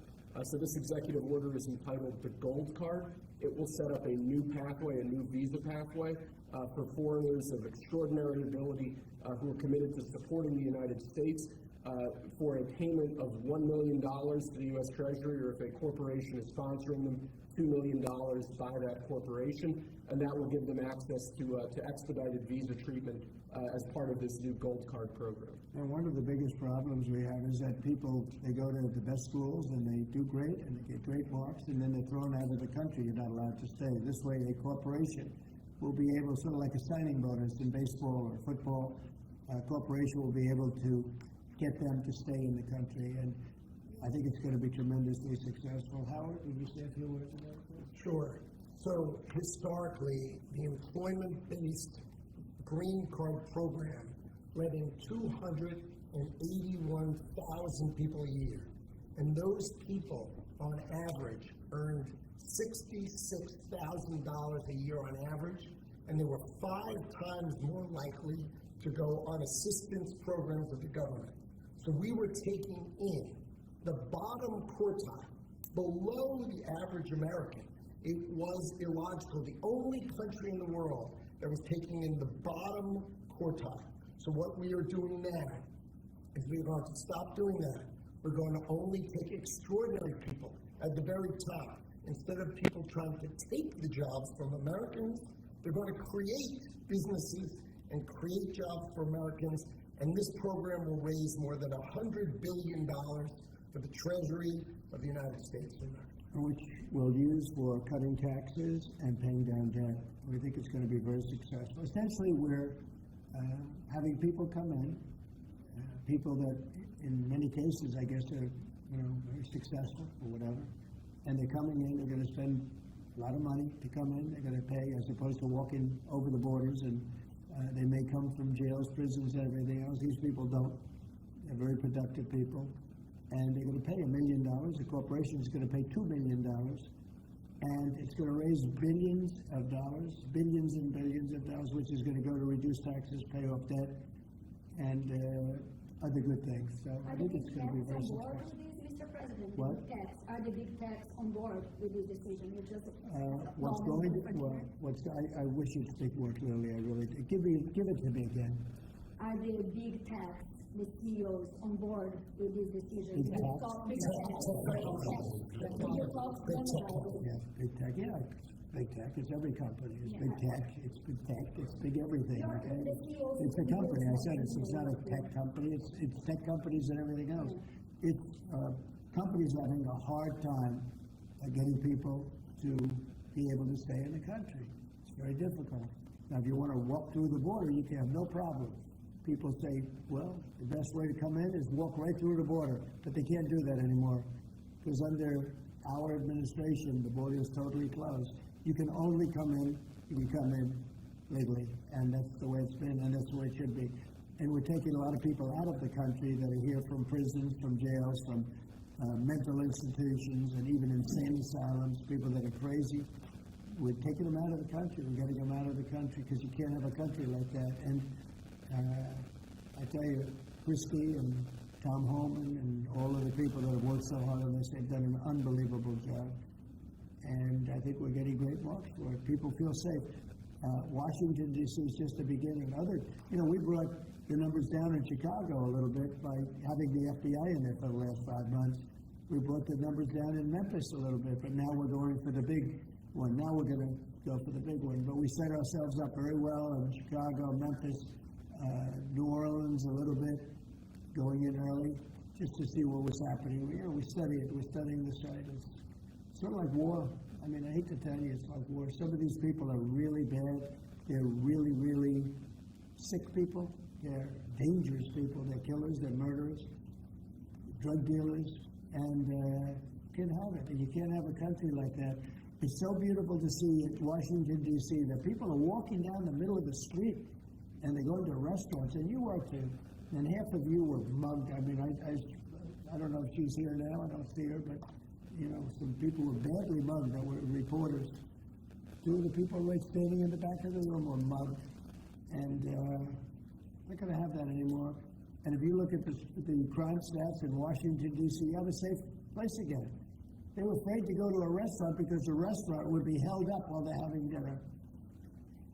So this executive order is entitled the Gold Card. It will set up a new pathway, a new visa pathway for foreigners of extraordinary ability who are committed to supporting the United States for a payment of $1 million to the U.S. Treasury, or if a corporation is sponsoring them, $2 million by that corporation, and that will give them access to expedited visa treatment as part of this new Gold Card program. And one of the biggest problems we have is that people, they go to the best schools and they do great and they get great marks, and then they're thrown out of the country. You're not allowed to stay. This way, a corporation will be able, sort of like a signing bonus in baseball or football, a corporation will be able to get them to stay in the country. And I think it's going to be tremendously successful. Howard, would you say a few words about that? Sure. So historically, the employment-based green card program let in 281,000 people a year. And those people, on average, earned $66,000 a year on average, and they were 5 times more likely to go on assistance programs of the government. So we were taking in the bottom quartile, below the average American. It was illogical. The only country in the world that was taking in the bottom quartile. So what we are doing now is we're going to stop doing that. We're going to only take extraordinary people at the very top. Instead of people trying to take the jobs from Americans, they're going to create businesses and create jobs for Americans. And this program will raise more than $100 billion for the Treasury of the United States of America. which we'll use for cutting taxes and paying down debt. We think it's going to be very successful. Essentially, we're having people come in, people that in many cases, I guess, are very successful or whatever, and they're coming in, they're going to spend a lot of money to come in, they're going to pay as opposed to walking over the borders, and they may come from jails, prisons, and everything else. These people don't. They're very productive people. And they're going to pay $1 million. The corporation is going to pay $2 million. And it's going to raise billions of dollars, billions and billions of dollars, which is going to go to reduce taxes, pay off debt, and other good things. So I think it's going to be very successful. Mr. President, What? Are the big techs on board with this decision? You just What's going to, I wish you'd speak more clearly, I really do. Give it to me again. Are the big techs, the CEOs, on board with this decision? Big techs? Big techs. Yeah, big tech, yeah. Big tech, it's every company. It's big tech, it's big tech, it's big everything, okay? It's a company, I said it's not a tech company, it's tech companies and everything else. It's companies having a hard time getting people to be able to stay in the country. It's very difficult. Now, if you want to walk through the border, you can have no problem. People say, well, the best way to come in is walk right through the border, but they can't do that anymore because under our administration, the border is totally closed. You can only come in if you come in legally, and that's the way it's been, and that's the way it should be. And we're taking a lot of people out of the country that are here from prisons, from jails, from mental institutions, and even insane asylums, people that are crazy. We're taking them out of the country. We're getting them out of the country because you can't have a country like that. And I tell you, Christie and Tom Holman and all of the people that have worked so hard on this, they've done an unbelievable job. And I think we're getting great marks for it. People feel safe. Washington, D.C. is just the beginning. We brought the numbers down in Chicago a little bit by having the FBI in there for the last 5 months. We brought the numbers down in Memphis a little bit, but now we're going for the big one. Now we're going to go for the big one. But we set ourselves up very well in Chicago, Memphis, New Orleans a little bit, going in early, just to see what was happening. We study it. We're studying the site. It's sort of like war. I mean, I hate to tell you, it's like war. Some of these people are really bad. They're really, really sick people. They're dangerous people. They're killers. They're murderers, drug dealers, and you can't have it. And you can't have a country like that. It's so beautiful to see in Washington, D.C., that people are walking down the middle of the street, and they're going to restaurants, and you are too. And half of you were mugged. I mean, I don't know if she's here now. I don't see her, but some people were badly mugged that were reporters. 2 of the people right standing in the back of the room were mugged, and not going to have that anymore. And if you look at the crime stats in Washington, D.C., you have a safe place again. They were afraid to go to a restaurant because the restaurant would be held up while they're having dinner.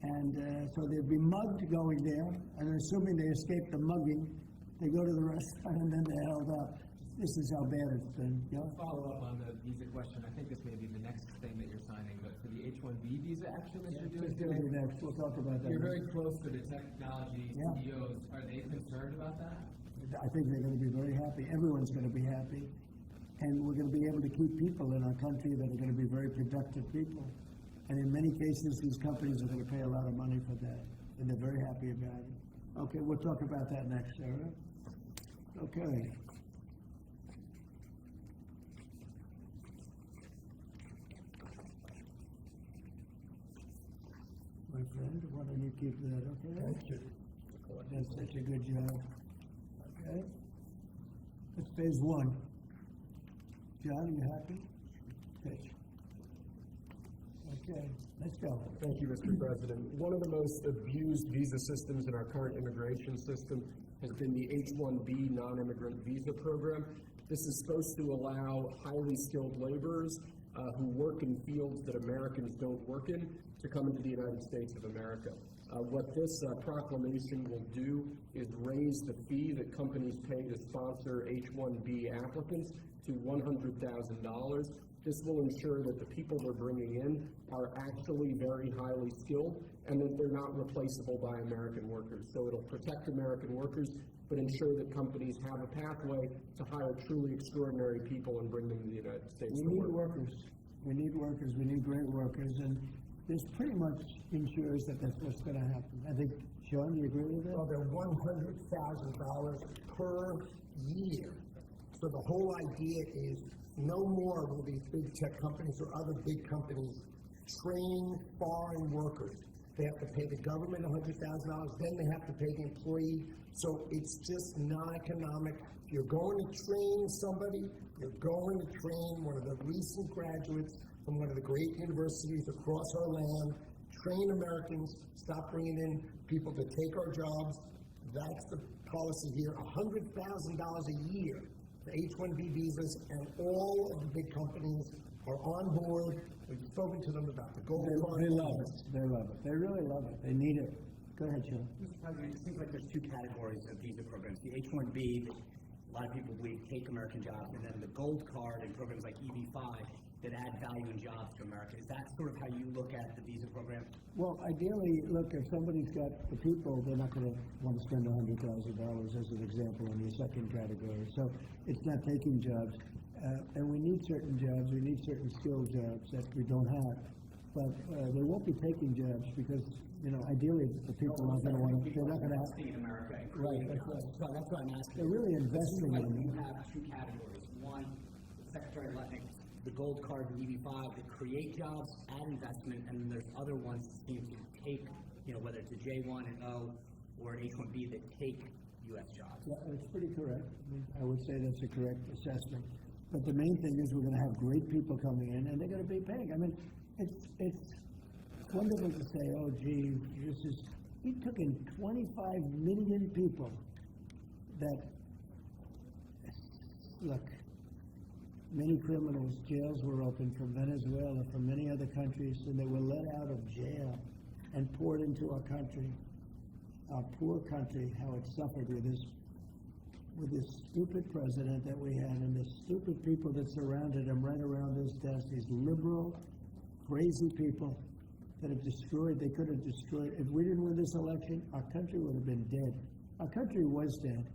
And so they'd be mugged going there, and assuming they escaped the mugging, they go to the restaurant and then they're held up. This is how bad it's been. Follow up on the visa question. I think this may be the next thing that you're signing, but for the H-1B visa action that you're doing Just doing it next. We'll talk about that. You're very close to the technology CEOs. Are they concerned about that? I think they're going to be very happy. Everyone's going to be happy. And we're going to be able to keep people in our country that are going to be very productive people. And in many cases, these companies are going to pay a lot of money for that. And they're very happy about it. Okay, we'll talk about that next, Sarah. Okay. My friend, why don't you keep that, okay? Thank you. That's such a good job. Okay? That's phase 1. John, are you happy? Pitch. Okay, let's go. Thank you, Mr. President. One of the most abused visa systems in our current immigration system has been the H-1B non-immigrant visa program. This is supposed to allow highly skilled laborers who work in fields that Americans don't work in to come into the United States of America. What this proclamation will do is raise the fee that companies pay to sponsor H-1B applicants to $100,000. This will ensure that the people they're bringing in are actually very highly skilled and that they're not replaceable by American workers. So it'll protect American workers but ensure that companies have a pathway to hire truly extraordinary people and bring them to the United States We to need work. workers. We need workers. We need great workers, and this pretty much ensures that that's what's going to happen. I think, Sean, do you agree with Well, that? they're $100,000 per year. So the whole idea is no more will these big tech companies or other big companies train foreign workers. They have to pay the government $100,000, then they have to pay the employee. So it's just non-economic. If you're going to train somebody, you're going to train one of the recent graduates from one of the great universities across our land. Train Americans, stop bringing in people to take our jobs. That's the policy here, $100,000 a year for H-1B visas, and all of the big companies are on board. We've spoken to them about the gold card. They love it. They love it. They really love it. They need it. Go ahead, Sean. Mr. President, it seems like there's two categories of visa programs. The H-1B, that a lot of people believe take American jobs, and then the gold card and programs like EB-5 that add value and jobs to America. Is that sort of how you look at the visa program? Well, ideally, look, if somebody's got the people, they're not going to want to spend $100,000 as an example in your second category. So it's not taking jobs. And we need certain jobs. We need certain skilled jobs that we don't have. But they won't be taking jobs because, you know, ideally the people aren't going to want to, they're not going to have. In America. Right. So that's what I'm asking. They're really investing Like in you them. have two categories. One, Secretary Letnick, the gold card and EB-5 that create jobs, add investment, and then there's other ones that seem to take, you know, whether it's a J-1 and O or an H-1B that take U.S. jobs. Yeah, that's pretty correct. I would say that's a correct assessment. But the main thing is we're going to have great people coming in, and they're going to be paying. I mean, it's wonderful to say, oh, gee, he took in 25 million people that, look, many criminals, jails were open from Venezuela, from many other countries, and they were let out of jail and poured into our country, our poor country, how it suffered with this stupid president that we had and the stupid people that surrounded him right around this desk, these liberal, crazy people that have destroyed, they could have destroyed, if we didn't win this election, our country would have been dead. Our country was dead.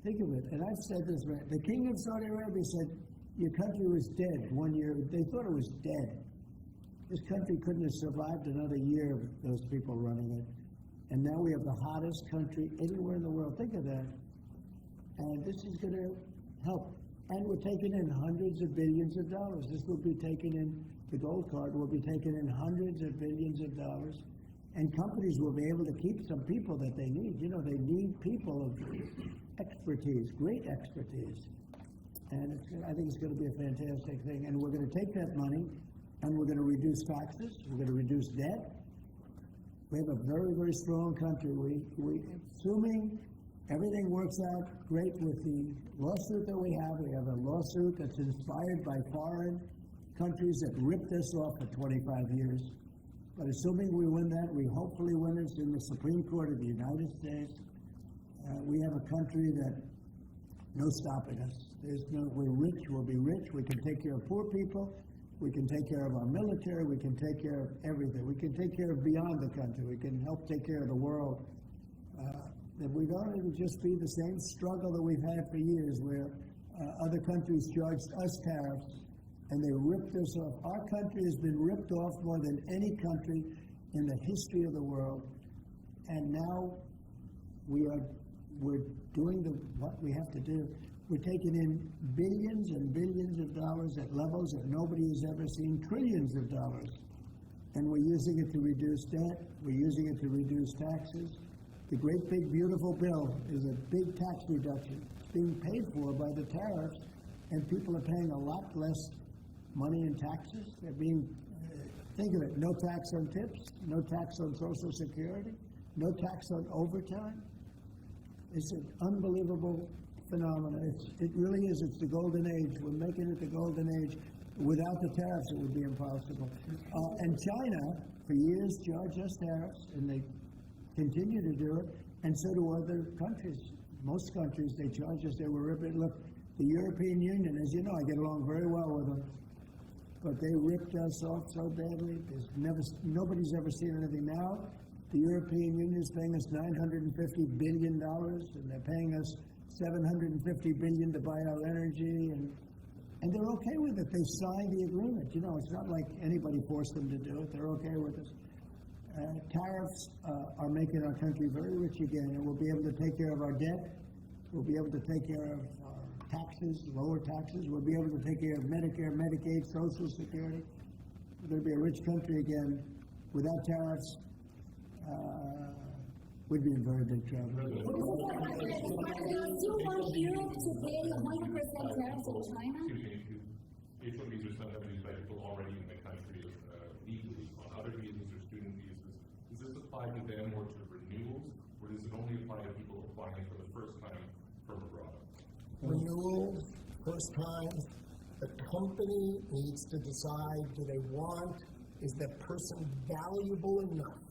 Think of it, and I've said this, right? The king of Saudi Arabia said, your country was dead 1 year. They thought it was dead. This country couldn't have survived another year of those people running it. And now we have the hottest country anywhere in the world. Think of that. And this is going to help. And we're taking in hundreds of billions of dollars. This will be taken in, the gold card will be taken in hundreds of billions of dollars. And companies will be able to keep some people that they need. You know, they need people of expertise, great expertise. And I think it's going to be a fantastic thing. And we're going to take that money and we're going to reduce taxes. We're going to reduce debt. We have a very, very strong country. Assuming everything works out great with the lawsuit that we have a lawsuit that's inspired by foreign countries that ripped us off for 25 years. But assuming we win that, we hopefully win it in the Supreme Court of the United States. We have a country that no stopping us. We're rich, we'll be rich, we can take care of poor people, we can take care of our military, we can take care of everything. We can take care of beyond the country, we can help take care of the world. If we don't, it'll just be the same struggle that we've had for years where other countries charged us tariffs and they ripped us off. Our country has been ripped off more than any country in the history of the world. And now we're doing what we have to do. We're taking in billions and billions of dollars at levels that nobody has ever seen, trillions of dollars. And we're using it to reduce debt, we're using it to reduce taxes. The great big beautiful bill is a big tax reduction. It's being paid for by the tariffs, and people are paying a lot less money in taxes. They're being, think of it, no tax on tips, no tax on Social Security, no tax on overtime. It's an unbelievable phenomenon. It really is. It's the golden age. We're making it the golden age. Without the tariffs, it would be impossible. And China, for years, charged us tariffs, and they continue to do it, and so do other countries. Most countries, they charge us. They were ripping. Look, the European Union, as you know, I get along very well with them, but they ripped us off so badly. Nobody's ever seen anything now. The European Union is paying us $950 billion, and they're paying us $750 billion to buy our energy, and they're okay with it. They signed the agreement. You know, it's not like anybody forced them to do it. They're okay with it. Tariffs are making our country very rich again, and we'll be able to take care of our debt. We'll be able to take care of our taxes, lower taxes. We'll be able to take care of Medicare, Medicaid, Social Security. We're going to be a rich country again. Without tariffs, we'd be in very big trouble. Do you want Europe to pay 100% tariffs on China? H-1Bs are sometimes used by people already in the country legally on other visas or student visas. Does this apply to them or to renewals, or does it only apply to people applying for the first time from abroad? Renewals, first time, the company needs to decide, do they want, is that person valuable enough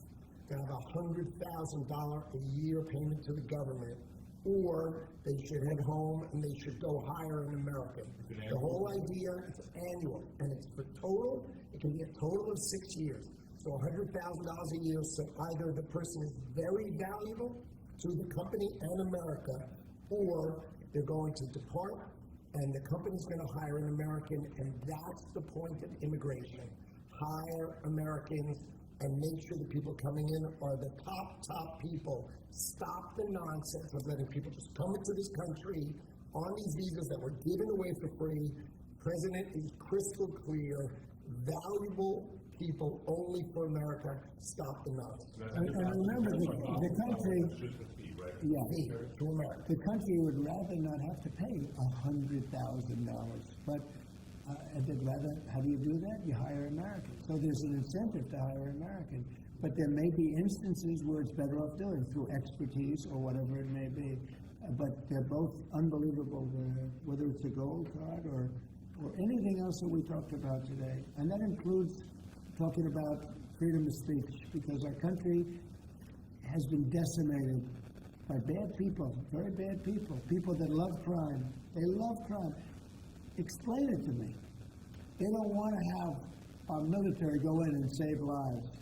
to have $100,000 a year payment to the government, or they should head home and they should go hire an American. The whole idea is annual, and it's for total, it can be a total of 6 years. So $100,000 a year, so either the person is very valuable to the company and America, or they're going to depart and the company's going to hire an American, and that's the point of immigration. Hire Americans and make sure the people coming in are the top people. Stop the nonsense of letting people just come into this country on these visas that were given away for free. President is crystal clear. Valuable people only for America. Stop the nonsense. And remember, the country, the country would rather not have to pay $100,000, but they'd rather, how do you do that? You hire Americans. So there's an incentive to hire Americans. But there may be instances where it's better off doing through expertise or whatever it may be. But they're both unbelievable, whether it's a gold card or anything else that we talked about today. And that includes talking about freedom of speech, because our country has been decimated by bad people, very bad people, people that love crime. They love crime. Explain it to me. They don't want to have our military go in and save lives.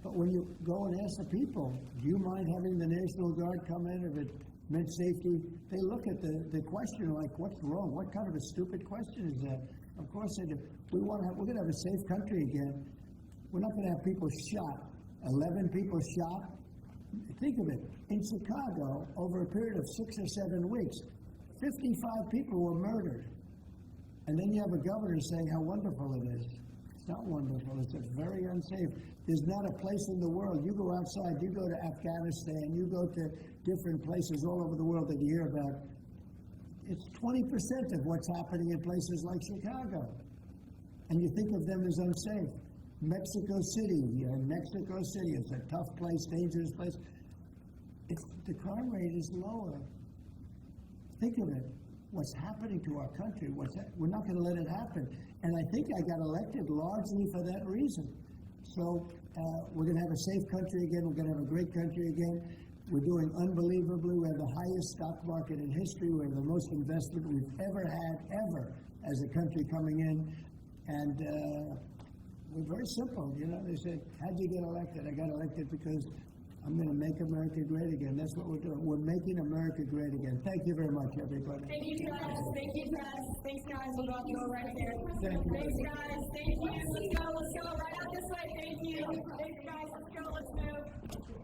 But when you go and ask the people, do you mind having the National Guard come in if it meant safety? They look at the question like, what's wrong? What kind of a stupid question is that? Of course they do. We're going to have a safe country again. We're not going to have people shot. 11 people shot. Think of it. In Chicago, over a period of 6 or 7 weeks, 55 people were murdered. And then you have a governor saying how wonderful it is. It's not wonderful. It's very unsafe. There's not a place in the world. You go outside, you go to Afghanistan, you go to different places all over the world that you hear about. It's 20% of what's happening in places like Chicago. And you think of them as unsafe. Mexico City, it's a tough place, dangerous place. The crime rate is lower. Think of it. What's happening to our country, we're not going to let it happen. And I think I got elected largely for that reason. So we're going to have a safe country again. We're going to have a great country again. We're doing unbelievably. We have the highest stock market in history. We have the most investment we've ever had, as a country coming in. And we're very simple. You know, they said, how'd you get elected? I got elected because I'm going to make America great again. That's what we're doing. We're making America great again. Thank you very much, everybody. Thank you, guys. Thank you, guys. Thanks, guys. We'll go right there. Thank you. Thanks, guys. Thank you. Let's go. Right out this way. Thank you. Thanks, guys. Let's go. Let's move.